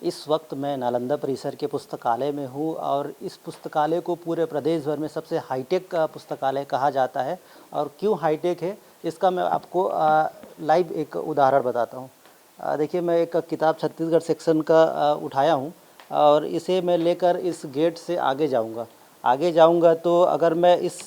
इस वक्त मैं नालंदा परिसर के पुस्तकालय में हूँ और इस पुस्तकालय को पूरे प्रदेश भर में सबसे हाईटेक का पुस्तकालय कहा जाता है। और क्यों हाईटेक है इसका मैं आपको लाइव एक उदाहरण बताता हूँ। देखिए, मैं एक किताब छत्तीसगढ़ सेक्शन का उठाया हूँ और इसे मैं लेकर इस गेट से आगे जाऊँगा तो अगर मैं इस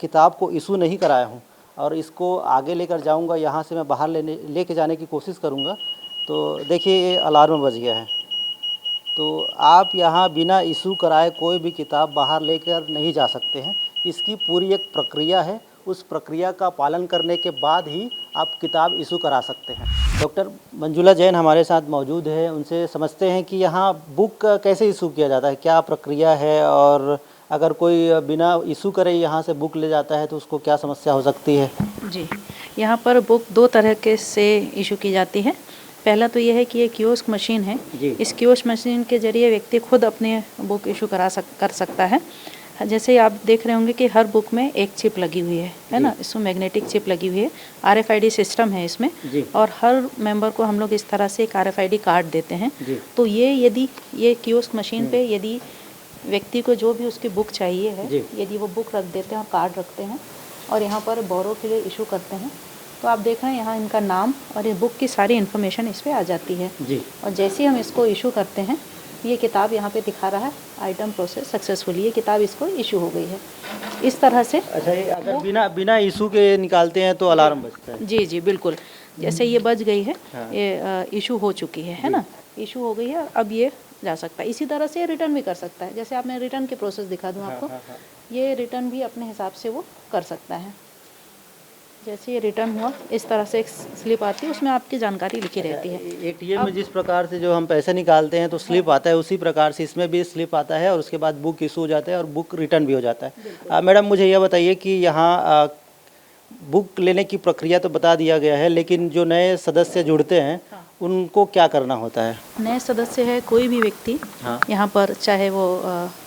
किताब को इशू नहीं कराया हूँ और इसको आगे लेकर जाऊँगा, यहाँ से मैं बाहर लेके जाने की कोशिश करूँगा तो देखिए ये अलार्म बज गया है। तो आप यहाँ बिना इशू कराए कोई भी किताब बाहर लेकर नहीं जा सकते हैं। इसकी पूरी एक प्रक्रिया है, उस प्रक्रिया का पालन करने के बाद ही आप किताब इशू करा सकते हैं। डॉक्टर मंजुला जैन हमारे साथ मौजूद है, उनसे समझते हैं कि यहाँ बुक कैसे इशू किया जाता है, क्या प्रक्रिया है और अगर कोई बिना इशू करे यहाँ से बुक ले जाता है तो उसको क्या समस्या हो सकती है। जी, यहाँ पर बुक दो तरह के से इशू की जाती है। पहला तो ये है कि ये कियोस्क मशीन है। इस कियोस्क मशीन के जरिए व्यक्ति खुद अपने बुक इशू कर सकता है। जैसे आप देख रहे होंगे कि हर बुक में एक चिप लगी हुई है ना, इसमें मैग्नेटिक चिप लगी हुई है, RFID सिस्टम है इसमें, और हर मेंबर को हम लोग इस तरह से एक RFID कार्ड देते हैं। तो यदि ये कियोस्क मशीन पे यदि व्यक्ति को जो भी उसकी बुक चाहिए है, यदि वो बुक रख देते हैं और कार्ड रखते हैं और यहाँ पर बोरो के लिए इशू करते हैं, तो आप देख रहे हैं यहाँ इनका नाम और ये बुक की सारी इन्फॉर्मेशन इस पर आ जाती है। और जैसे ही हम इसको इशू करते हैं, ये किताब यहाँ पे दिखा रहा है आइटम प्रोसेस सक्सेसफुली, ये किताब इसको इशू हो गई है। इस तरह से अच्छा, ये अगर बिना इशू के निकालते हैं तो अलार्म बजता है। जी बिल्कुल, जैसे ये बज गई है, ये इशू हो चुकी है ना, इशू हो गई है, अब ये जा सकता है। इसी तरह से ये रिटर्न भी कर सकता है। जैसे आप मैं रिटर्न के प्रोसेस दिखा दूँ आपको, ये रिटर्न भी अपने हिसाब से वो कर सकता है। जैसे ये रिटर्न हुआ, इस तरह से एक स्लिप आती है, उसमें आपकी जानकारी लिखी रहती है। ATM में जिस प्रकार से जो हम पैसे निकालते हैं तो स्लिप आता है, उसी प्रकार से इसमें भी स्लिप आता है और उसके बाद बुक इशू हो जाता है और बुक रिटर्न भी हो जाता है। मैडम, मुझे यह बताइए कि यहाँ बुक लेने की प्रक्रिया तो बता दिया गया है, लेकिन जो नए सदस्य जुड़ते हैं उनको क्या करना होता है। नए सदस्य है कोई भी व्यक्ति यहाँ पर, चाहे वो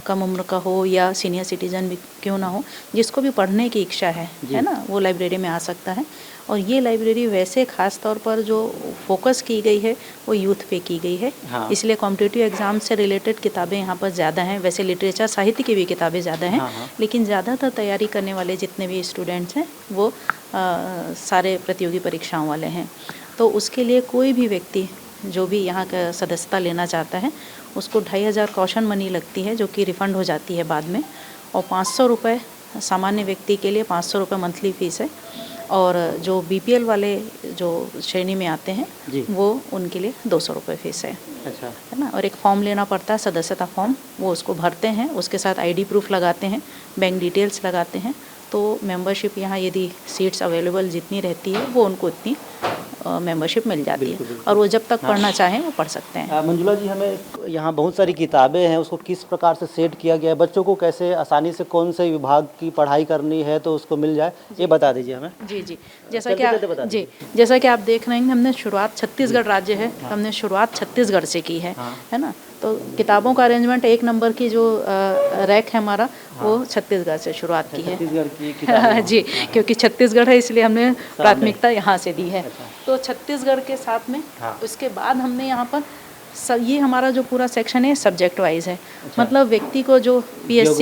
कम उम्र का हो या सीनियर सिटीजन भी क्यों ना हो, जिसको भी पढ़ने की इच्छा है ना, वो लाइब्रेरी में आ सकता है। और ये लाइब्रेरी वैसे ख़ास तौर पर जो फोकस की गई है वो यूथ पे की गई है। इसलिए कॉम्पिटिटिव एग्ज़ाम से रिलेटेड किताबें यहाँ पर ज़्यादा हैं। वैसे लिटरेचर साहित्य की भी किताबें ज़्यादा हैं, लेकिन ज़्यादातर तैयारी करने वाले जितने भी स्टूडेंट्स हैं वो सारे प्रतियोगी परीक्षाओं वाले हैं। तो उसके लिए कोई भी व्यक्ति जो भी यहाँ का सदस्यता लेना चाहता है, उसको 2500 कॉशन मनी लगती है, जो कि रिफ़ंड हो जाती है बाद में, और 500 रुपये सामान्य व्यक्ति के लिए 500 रुपये मंथली फ़ीस है। और जो BPL वाले जो श्रेणी में आते हैं वो उनके लिए 200 रुपये फ़ीस है। अच्छा, है ना। और एक फॉर्म लेना पड़ता है, सदस्यता फॉर्म, वो उसको भरते हैं, उसके साथ ID प्रूफ लगाते हैं, बैंक डिटेल्स लगाते हैं। तो मेंबरशिप यहाँ यदि सीट्स अवेलेबल जितनी रहती है वो उनको उतनी मेंबरशिप मिल जाती है, और वो जब तक पढ़ना चाहें वो पढ़ सकते हैं। मंजुला जी, हमें यहाँ बहुत सारी किताबें हैं, उसको किस प्रकार से सेट किया गया है, बच्चों को कैसे आसानी से कौन से विभाग की पढ़ाई करनी है तो उसको मिल जाए, ये बता दीजिए हमें। जी, जैसा कि आप देख रहे हैं, हमने शुरुआत छत्तीसगढ़ राज्य है, हमने शुरुआत छत्तीसगढ़ से की है ना। तो किताबों का अरेंजमेंट 1 नंबर की जो रैक है हमारा, वो छत्तीसगढ़ से शुरुआत की है। छत्तीसगढ़ की किताबें जी, क्योंकि छत्तीसगढ़ है इसलिए हमने प्राथमिकता यहाँ से दी है। तो छत्तीसगढ़ के साथ में उसके बाद हमने यहाँ पर ये हमारा जो पूरा सेक्शन है सब्जेक्ट वाइज है। मतलब व्यक्ति को जो PSC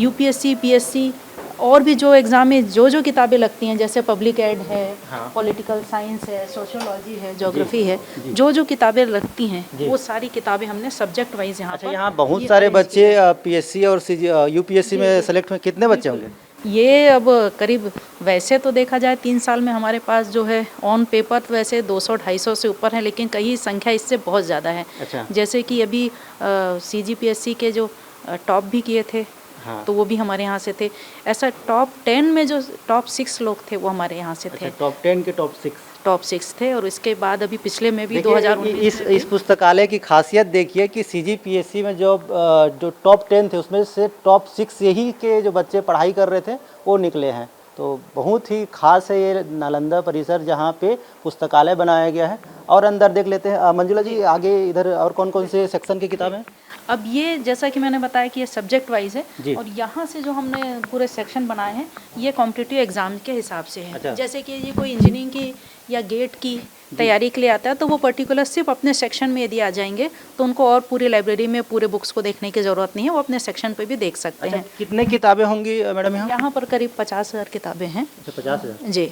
UPSC PSC और भी जो एग्ज़ाम में जो किताबें लगती हैं, जैसे पब्लिक एड है, पॉलिटिकल साइंस है, सोशियोलॉजी है, ज्योग्राफी है, जो किताबें लगती हैं वो सारी किताबें हमने सब्जेक्ट वाइज यहाँ पर। यहाँ बहुत सारे बच्चे PSC और UPSC में सेलेक्ट हुए, कितने बच्चे होंगे? ये अब करीब, वैसे तो देखा जाए 3 साल में हमारे पास जो है ऑन पेपर तो वैसे 200-250 से ऊपर है, लेकिन कई संख्या इससे बहुत ज़्यादा है। जैसे कि अभी CGPSC के जो टॉप भी किए थे, तो वो भी हमारे यहाँ से थे। ऐसा टॉप 10 में जो टॉप 6 लोग थे वो हमारे यहाँ से थे। टॉप 10 के टॉप 6 थे। और इसके बाद अभी पिछले में भी 2019 इस पुस्तकालय की खासियत देखिए कि CGPSC में जो टॉप 10 थे उसमें से टॉप 6 यही के जो बच्चे पढ़ाई कर रहे थे वो निकले हैं। तो बहुत ही खास है ये नालंदा परिसर जहाँ पे पुस्तकालय बनाया गया है। और अंदर देख लेते हैं। मंजुला जी, आगे इधर और कौन कौन से सेक्शन की किताब हैं? अब ये जैसा कि मैंने बताया कि ये सब्जेक्ट वाइज जी। है, और यहाँ से जो हमने पूरे सेक्शन बनाए हैं ये कॉम्पिटिटिव एग्जाम के हिसाब से है। अच्छा। जैसे कि ये कोई इंजीनियरिंग की या गेट की तैयारी के लिए आता है तो वो पर्टिकुलर सिर्फ अपने सेक्शन में यदि आ जाएंगे तो उनको और पूरी लाइब्रेरी में पूरे बुक्स को देखने की ज़रूरत नहीं है, वो अपने सेक्शन पे भी देख सकते हैं। कितने किताबें होंगी मैडम यहाँ? यहाँ पर करीब 50,000 किताबें हैं। अच्छा, 50,000। जी,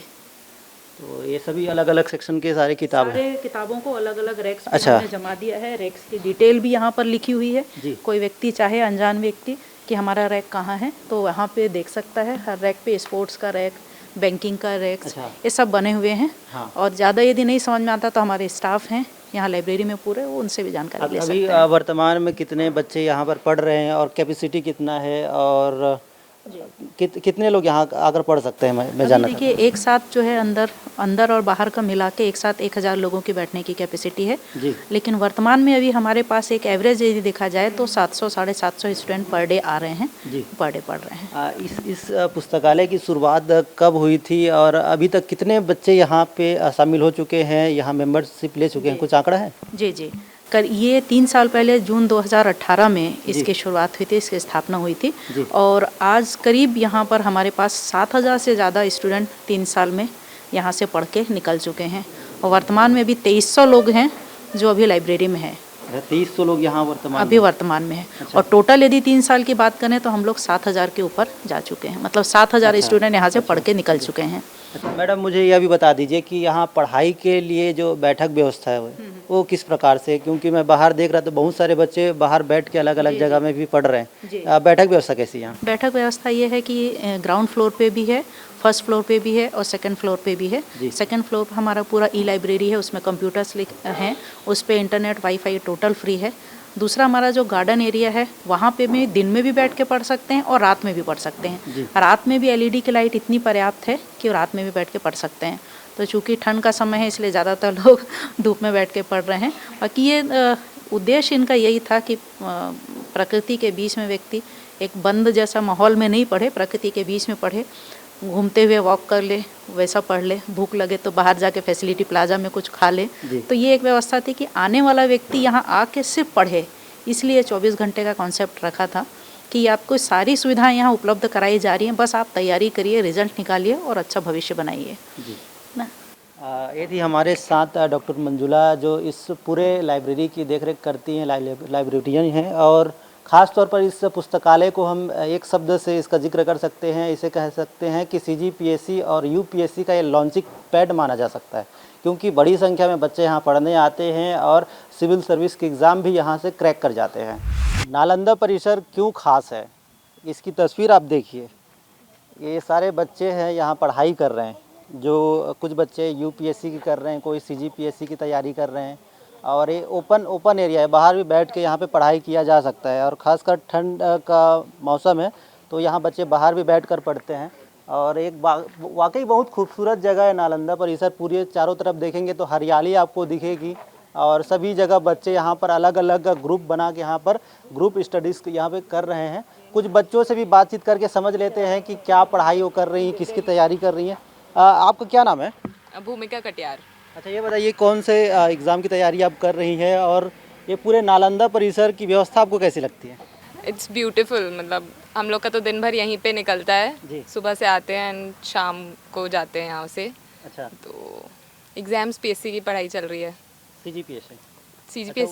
तो ये सभी अलग अलग सेक्शन के सारे किताब हैं। सारे किताबों को अलग अलग रैक्स पे अच्छा। हमने जमा दिया है। रैक्स की डिटेल भी यहाँ पर लिखी हुई है। जी। कोई व्यक्ति चाहे अनजान व्यक्ति कि हमारा रैक कहाँ है तो वहाँ पे देख सकता है। हर रैक पे स्पोर्ट्स का रैक, बैंकिंग का रैक्स, अच्छा। ये सब बने हुए हैं। हाँ। और ज़्यादा यदि नहीं समझ में आता तो हमारे स्टाफ हैं यहाँ लाइब्रेरी में पूरे, वो उनसे भी जानकारी ले अभी सकते हैं। वर्तमान में कितने बच्चे यहाँ पर पढ़ रहे हैं और कैपेसिटी कितना है, और कितने लोग यहाँ आकर पढ़ सकते हैं? मैं अभी जानना देखिए एक साथ जो है अंदर और बाहर का मिला के एक साथ 1000 लोगों की बैठने की कैपेसिटी है। जी। लेकिन वर्तमान में अभी हमारे पास एक एवरेज यदि देखा जाए तो 700 750 स्टूडेंट पर डे आ रहे हैं, जी। पर डे पढ़ रहे हैं। इस पुस्तकालय की शुरुआत कब हुई थी और अभी तक कितने बच्चे यहाँ पे शामिल हो चुके हैं, यहाँ मेंबरशिप ले चुके हैं? कुछ आंकड़ा है? जी, ये 3 साल पहले जून 2018 में इसकी शुरुआत हुई थी, इसकी स्थापना हुई थी। और आज करीब यहाँ पर हमारे पास 7000 से ज़्यादा स्टूडेंट 3 साल में यहाँ से पढ़ के निकल चुके हैं। और वर्तमान में अभी 2300 लोग हैं जो अभी लाइब्रेरी में हैं। 2300 लोग यहाँ वर्तमान में है। और टोटल यदि 3 साल की बात करें तो हम लोग 7000 के ऊपर जा चुके हैं, मतलब 7000 स्टूडेंट यहाँ से पढ़ के निकल चुके हैं। अच्छा मैडम, मुझे यह भी बता दीजिए कि यहाँ पढ़ाई के लिए जो बैठक व्यवस्था है वो किस प्रकार से? क्योंकि मैं बाहर देख रहा था बहुत सारे बच्चे बाहर बैठ के अलग अलग जगह में भी पढ़ रहे हैं। बैठक व्यवस्था कैसी है यहाँ? बैठक व्यवस्था ये है कि ग्राउंड फ्लोर पे भी है, फर्स्ट फ्लोर पे भी है और सेकंड फ्लोर पे भी है। सेकंड फ्लोर पर हमारा पूरा ई लाइब्रेरी है, उसमें कंप्यूटर्स हैं, उस पर इंटरनेट वाईफाई टोटल फ्री है। दूसरा हमारा जो गार्डन एरिया है वहाँ पे भी दिन में भी बैठ के पढ़ सकते हैं और रात में भी पढ़ सकते हैं। रात में भी एलईडी की लाइट इतनी पर्याप्त है कि रात में भी बैठ के पढ़ सकते हैं। तो चूँकि ठंड का समय है इसलिए ज़्यादातर लोग धूप में बैठ के पढ़ रहे हैं। बाकी ये उद्देश्य इनका यही था कि प्रकृति के बीच में व्यक्ति एक बंद जैसा माहौल में नहीं पढ़े, प्रकृति के बीच में पढ़े, घूमते हुए वॉक कर ले, वैसा पढ़ ले, भूख लगे तो बाहर जाके फैसिलिटी प्लाजा में कुछ खा ले। तो ये एक व्यवस्था थी कि आने वाला व्यक्ति यहाँ आके सिर्फ पढ़े, इसलिए 24 घंटे का कॉन्सेप्ट रखा था कि आपको सारी सुविधाएं यहाँ उपलब्ध कराई जा रही हैं, बस आप तैयारी करिए, रिजल्ट निकालिए और अच्छा भविष्य बनाइए ना। ये थी हमारे साथ डॉक्टर मंजुला जो इस पूरे लाइब्रेरी की देखरेख करती हैं, लाइब्रेरियन हैं, और ख़ास तौर पर इस पुस्तकालय को हम एक शब्द से इसका जिक्र कर सकते हैं, इसे कह सकते हैं कि CGPSC और UPSC का ये लॉन्चिंग पैड माना जा सकता है, क्योंकि बड़ी संख्या में बच्चे यहाँ पढ़ने आते हैं और सिविल सर्विस के एग्ज़ाम भी यहाँ से क्रैक कर जाते हैं। नालंदा परिसर क्यों ख़ास है, इसकी तस्वीर आप देखिए। ये सारे बच्चे हैं यहाँ पढ़ाई कर रहे हैं, जो कुछ बच्चे UPSC की कर रहे हैं, कोई CGPSC की तैयारी कर रहे हैं, और ये ओपन एरिया है, बाहर भी बैठ के यहाँ पे पढ़ाई किया जा सकता है। और ख़ासकर ठंड का मौसम है तो यहाँ बच्चे बाहर भी बैठकर पढ़ते हैं। और एक वाकई बहुत खूबसूरत जगह है नालंदा परिसर। पूरे चारों तरफ देखेंगे तो हरियाली आपको दिखेगी, और सभी जगह बच्चे यहाँ पर अलग अलग ग्रुप बना के यहाँ पर ग्रुप स्टडीज़ यहाँ पे कर रहे हैं। कुछ बच्चों से भी बातचीत करके समझ लेते हैं कि क्या पढ़ाई वो कर रही हैं, किसकी तैयारी कर रही हैं। आपका क्या नाम है? भूमिका कटियार। अच्छा, ये बताइए कौन से एग्ज़ाम की तैयारी आप कर रही हैं, और ये पूरे नालंदा परिसर की व्यवस्था आपको कैसी लगती है? इट्स ब्यूटीफुल, मतलब हम लोग का तो दिन भर यहीं पे निकलता है, सुबह से आते हैं एंड शाम को जाते हैं यहाँ से। अच्छा, तो एग्ज़ाम्स PSC की पढ़ाई चल रही है। CGPSC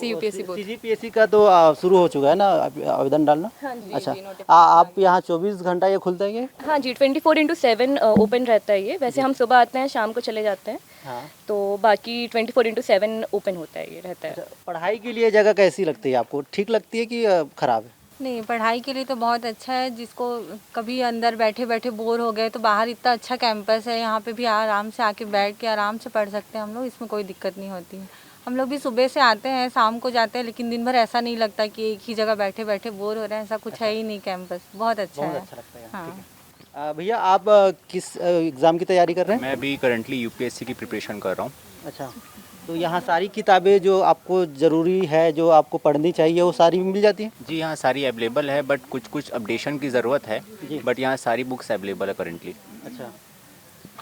UPSC बोल। CGPSC का तो शुरू हो चुका है ना आवेदन डालना? हाँ जी। अच्छा, आप यहाँ 24 घंटा ये खुलता है ये? हाँ जी, 24/7 ओपन रहता है ये। वैसे हम सुबह आते हैं, शाम को चले जाते हैं। हाँ। तो बाकी 24/7 ओपन होता है, ये रहता है। अच्छा, पढ़ाई के लिए जगह कैसी लगती है आपको? ठीक लगती है कि ख़राब है? नहीं, पढ़ाई के लिए तो बहुत अच्छा है। जिसको कभी अंदर बैठे बैठे बोर हो गए तो बाहर इतना अच्छा कैंपस है, यहाँ पे भी आराम से आके बैठ के आराम से पढ़ सकते हैं हम लोग, इसमें कोई दिक्कत नहीं होती है। हम लोग भी सुबह से आते हैं, शाम को जाते हैं, लेकिन दिन भर ऐसा नहीं लगता कि एक ही जगह बैठे बैठे बोर हो रहे हैं, ऐसा कुछ है ही नहीं। कैंपस बहुत अच्छा है। अच्छा लगता है। हाँ। भैया, आप किस एग्ज़ाम की तैयारी कर रहे हैं? मैं अभी करंटली UPSC की प्रिपरेशन कर रहा हूँ। अच्छा, तो यहाँ सारी किताबें जो आपको ज़रूरी है, जो आपको पढ़नी चाहिए, वो सारी मिल जाती हैं? जी, यहाँ सारी अवेलेबल है, बट कुछ अपडेशन की ज़रूरत है, बट यहाँ सारी बुक्स अवेलेबल है करंटली। अच्छा,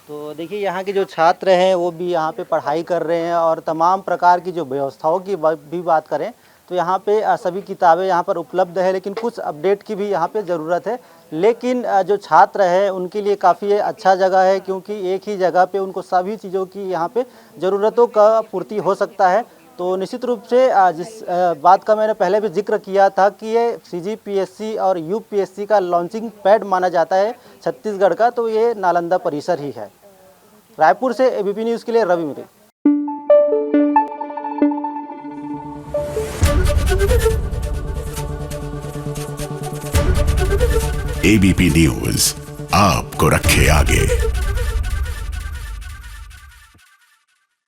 तो देखिए यहाँ के जो छात्र हैं वो भी यहाँ पे पढ़ाई कर रहे हैं, और तमाम प्रकार की जो व्यवस्थाओं की भी बात करें तो यहाँ पे सभी किताबें यहाँ पर उपलब्ध है, लेकिन कुछ अपडेट की भी यहाँ पे ज़रूरत है। लेकिन जो छात्र है उनके लिए काफ़ी अच्छा जगह है, क्योंकि एक ही जगह पे उनको सभी चीज़ों की यहाँ पे ज़रूरतों का पूर्ति हो सकता है। तो निश्चित रूप से जिस बात का मैंने पहले भी जिक्र किया था कि ये CGPSC और UPSC का लॉन्चिंग पैड माना जाता है छत्तीसगढ़ का, तो ये नालंदा परिसर ही है। रायपुर से ABP न्यूज़ के लिए रवि मिरे। ABP न्यूज़ आपको रखे आगे।